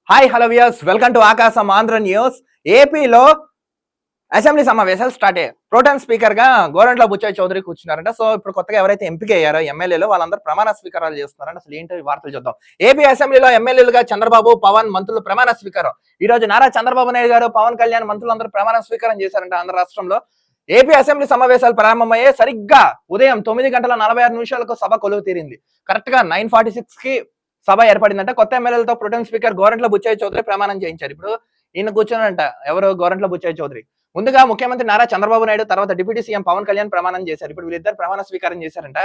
Hi hello viewers, welcome to ఆకాశం Andhra news. ఏపీలో assembly సమావేశాలు స్టార్ట్ అయ్యాయి. ప్రోటెం స్పీకర్ గా గోరంట్ల బుచ్చయ్య చౌదరి కూర్చున్నారంట. సో ఇప్పుడు కొత్తగా ఎవరైతే ఎంపిక అయ్యారో ఎమ్మెల్యేలు వాళ్ళందరూ ప్రమాణ స్వీకారాలు చేస్తున్నారంట. అసలు ఏంటో వార్తలు చూద్దాం. ఏపీ అసెంబ్లీలో ఎమ్మెల్యేలుగా చంద్రబాబు, పవన్ మంత్రులు ప్రమాణ స్వీకారం. ఈ రోజు నారా చంద్రబాబు నాయుడు గారు, పవన్ కళ్యాణ్ మంత్రులందరూ ప్రమాణ స్వీకారం చేశారంట ఆంధ్ర రాష్ట్రంలో. ఏపీ అసెంబ్లీ సమావేశాలు ప్రారంభమయ్యే సరిగ్గా ఉదయం 9:46 సభ కొలువు తీరింది. కరెక్ట్ గా 9:46 కి సభ ఏర్పడిందంట. కొత్త ఎమ్మెల్యేలతో ప్రొటెం స్పీకర్ గోరంట్ల బుచ్చయ్య చౌదరి ప్రమాణం చేయించారు. ఇప్పుడు ఈయన కూర్చున్నారంట. ఎవరు? గోరంట్ల బుచ్చయ్య చౌదరి. ముందుగా ముఖ్యమంత్రి నారా చంద్రబాబు నాయుడు, తర్వాత డిప్యూటీ సీఎం పవన్ కళ్యాణ్ ప్రమాణం చేశారు. ఇప్పుడు వీళ్ళిద్దరు ప్రమాణ స్వీకారం చేశారంట.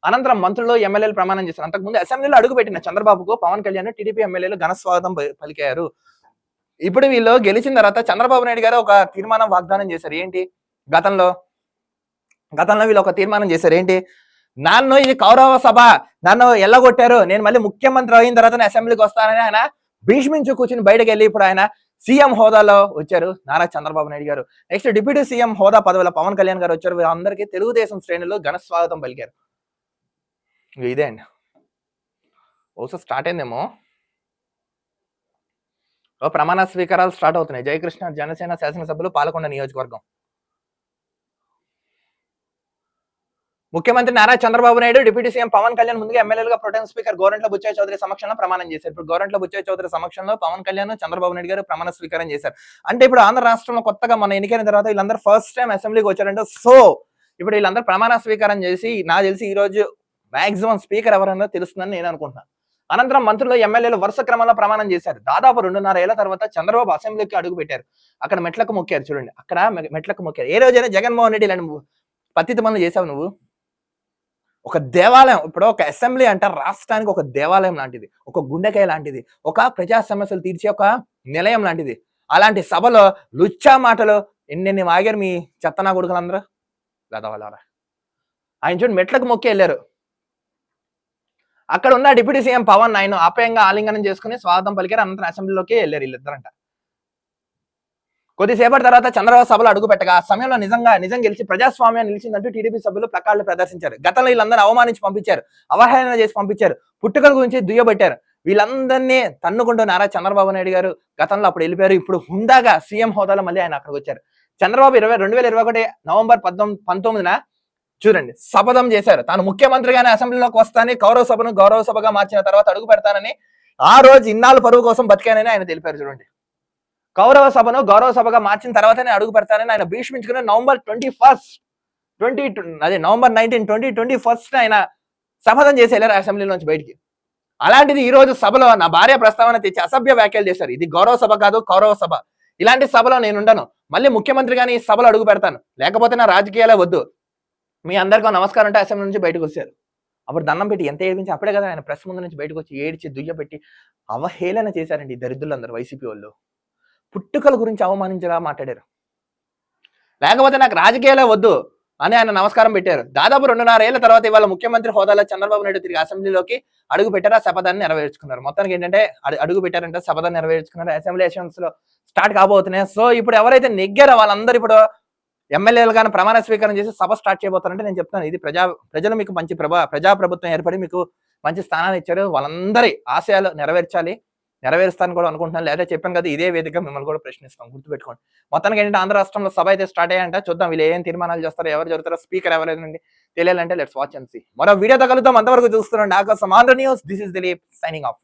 అనంతరం మంత్రులు, ఎమ్మెల్యేలు ప్రమాణం చేశారు. అంతకుముందు అసెంబ్లీలో అడుగుపెట్టిన చంద్రబాబుకు పవన్ కళ్యాణ్, టీడీపీ ఎమ్మెల్యేలు ఘన స్వాగతం పలికారు. ఇప్పుడు వీళ్ళు గెలిచిన తర్వాత చంద్రబాబు నాయుడు గారు ఒక తీర్మానం వాగ్దానం చేశారు. ఏంటి? గతంలో వీళ్ళు ఒక తీర్మానం చేశారు. ఏంటి? నన్ను ఇది కౌరవ సభ, నన్ను ఎల్లగొట్టారు, నేను మళ్ళీ ముఖ్యమంత్రి అయిన తర్వాత అసెంబ్లీకి వస్తానని ఆయన భీష్మించు కూర్చుని బయటకు వెళ్ళి ఇప్పుడు ఆయన సీఎం హోదాలో వచ్చారు నారా చంద్రబాబు నాయుడు గారు. నెక్స్ట్ డిప్యూటీ సీఎం హోదా పదవిలో పవన్ కళ్యాణ్ గారు వచ్చారు. వీళ్ళందరికీ తెలుగుదేశం శ్రేణులు ఘన స్వాగతం పలికారు. ఇదే అండి. ఓసో స్టార్ట్ అయిందేమో. ప్రమాణ స్వీకారాలు స్టార్ట్ అవుతున్నాయి. జయకృష్ణ జనసేన శాసనసభ్యులు పాలకొండ నియోజకవర్గం. ముఖ్యమంత్రి నారా చంద్రబాబు నాయుడు, డిప్యూటీ సీఎం పవన్ కళ్యాణ్ ముందుగా ఎమ్మెల్యేలుగా ప్రొటెం స్పీకర్ గోరంట్ల బుచ్చయ్య చౌదరి సమక్షంలో ప్రమాణం చేశారు. ఇప్పుడు గోరంట్ల బుచ్చయ్య చౌదరి సమక్షంలో పవన్ కళ్యాణ్, చంద్రబాబు నాయుడు గారు ప్రమాణ స్వీకారం చేశారు. అంటే ఇప్పుడు ఆంధ్ర రాష్ట్రంలో కొత్తగా మన ఎన్నికైన తర్వాత వీళ్ళందరూ ఫస్ట్ టైం అసెంబ్లీకి వచ్చారంటే, సో ఇప్పుడు వీళ్ళందరూ ప్రమాణ స్వీకారం చేసి నాకు తెలిసి ఈ రోజు మాక్సిమం స్పీకర్ ఎవరన్నా తెలుస్తుందని నేను అనుకుంటున్నాను. అనంతరం మంత్రులు, ఎమ్మెల్యేలు వరుస క్రమంలో ప్రమాణం చేశారు. దాదాపు 2.5 ఏళ్ల తర్వాత చంద్రబాబు అసెంబ్లీకి అడుగు పెట్టారు. అక్కడ మెట్లకు మొక్కారు. చూడండి, అక్కడ మెట్లకు మొక్కారు. ఏ రోజైనా జగన్మోహన్ రెడ్డి ఇలాంటి పత్తిత పనులు చేశావు నువ్వు? ఒక దేవాలయం, ఇప్పుడు ఒక అసెంబ్లీ అంటే రాష్ట్రానికి ఒక దేవాలయం లాంటిది, ఒక గుండెకాయ లాంటిది, ఒక ప్రజా సమస్యలు తీర్చే ఒక నిలయం లాంటిది. అలాంటి సభలో లుచ్చా మాటలు ఎన్నెన్ని వాగారు మీ చెత్తనా కొడుకులందరూ గదవలారా. ఆయన చూడండి, మెట్లకు మొక్కి వెళ్ళారు. అక్కడ ఉన్న డిప్యూటీ సీఎం పవన్ ఆయన ఆప్యాయంగా ఆలింగనం చేసుకుని స్వాగతం పలికారు. అనంతరం అసెంబ్లీలోకి వెళ్ళారు వీళ్ళిద్దరంట. కొద్దిసేపటి తర్వాత చంద్రబాబు సభలో అడుగు పెట్టగా ఆ సమయంలో నిజం గెలిచి ప్రజాస్వామ్యం నిలిచిందంటూ టీడీపీ సభ్యులు ప్లకార్డులు ప్రదర్శించారు. గతంలో వీళ్ళందరూ అవమానించి పంపించారు, అవహేళన చేసి పంపించారు, పుట్టుకల గురించి దుయ్యబట్టారు. వీళ్ళందరినీ తన్నుకుంటూ నారా చంద్రబాబు నాయుడు గారు గతంలో అప్పుడు వెళ్ళిపోయారు. ఇప్పుడు హుందాగా సీఎం హోదాలో మళ్ళీ ఆయన అక్కడికి వచ్చారు. చంద్రబాబు 2021 నవంబర్ 19 చూడండి శపథం చేశారు. తాను ముఖ్యమంత్రిగానే అసెంబ్లీలోకి వస్తానని, కౌరవ సభను గౌరవ సభగా మార్చిన తర్వాత అడుగు పెడతానని, ఆ రోజు ఇన్నాళ్ళు పరువు కోసం బతికానని ఆయన తెలిపారు. చూడండి, కౌరవ సభను గౌరవ సభగా మార్చిన తర్వాతనే అడుగు పెడతానని ఆయన భీష్మించుకుని నవంబర్ 19, 2021 ఆయన శపథం చేసి వెళ్ళారు అసెంబ్లీ నుంచి బయటికి. అలాంటిది ఈ రోజు సభలో నా భార్య ప్రస్తావన తెచ్చి అసభ్య వ్యాఖ్యలు చేశారు. ఇది గౌరవ సభ కాదు, కౌరవ సభ. ఇలాంటి సభలో నేను ఉండను, మళ్ళీ ముఖ్యమంత్రిగాని ఈ సభలో అడుగు పెడతాను, లేకపోతే నా రాజకీయాలే వద్దు, మీ అందరికీ నమస్కారం అంటే అసెంబ్లీ నుంచి బయటకు వచ్చారు. అప్పుడు దండం పెట్టి ఎంత ఏడిపించి అప్పుడే కదా ఆయన ప్రెస్ ముందు నుంచి బయటకు వచ్చి ఏడిచి దుయ్యబెట్టి అవహేళన చేశారండి దరిద్రులందరూ. వైసీపీ వాళ్ళు పుట్టుకల గురించి అవమానించగా మాట్లాడారు. లేకపోతే నాకు రాజకీయాలే వద్దు అని ఆయన నమస్కారం పెట్టారు. దాదాపు 2.5 ఏళ్ల తర్వాత ఇవాళ ముఖ్యమంత్రి హోదాలో చంద్రబాబు నాయుడు తిరిగి అసెంబ్లీలోకి అడుగు పెట్టారు. ఆ శపథాన్ని నెరవేర్చుకున్నారు. మొత్తానికి ఏంటంటే అడుగు పెట్టారంటే శపథాన్ని నెరవేర్చుకున్నారు. అసెంబ్లీ సెషన్స్ లో స్టార్ట్ కాబోతున్నాయి. సో ఇప్పుడు ఎవరైతే నెగ్గారో వాళ్ళందరూ ఇప్పుడు ఎమ్మెల్యేలు కానీ ప్రమాణ స్వీకారం చేసి సభ స్టార్ట్ చేయబోతారంటే నేను చెప్తాను, ఇది ప్రజలు మీకు మంచి ప్రజాప్రభుత్వం ఏర్పడి మీకు మంచి స్థానాన్ని ఇచ్చారు. వాళ్ళందరి ఆశయాలు నెరవేరుస్తాను కూడా అనుకుంటున్నాను. లేదా చెప్పాను కదా, ఇదే వేదిక మిమ్మల్ని కూడా ప్రశ్నిస్తాం, గుర్తుపెట్టుకోండి. మొత్తానికి ఏంటంటే ఆంధ్ర రాష్ట్రంలో సభ అయితే స్టార్ట్ అయ్యాయంట. చూద్దాం వీళ్ళు ఏం తీర్మానాలు చేస్తారో, ఎవరు జరుగుతారో, స్పీకర్ ఎవరైనా తెలియాలంటే లెట్స్ వాచ్ అండ్ సీ. మరో వీడియో తగలుతాం. అంతవరకు చూస్తున్నాండి ఆకాశం Andhra news. This is Dilip signing off.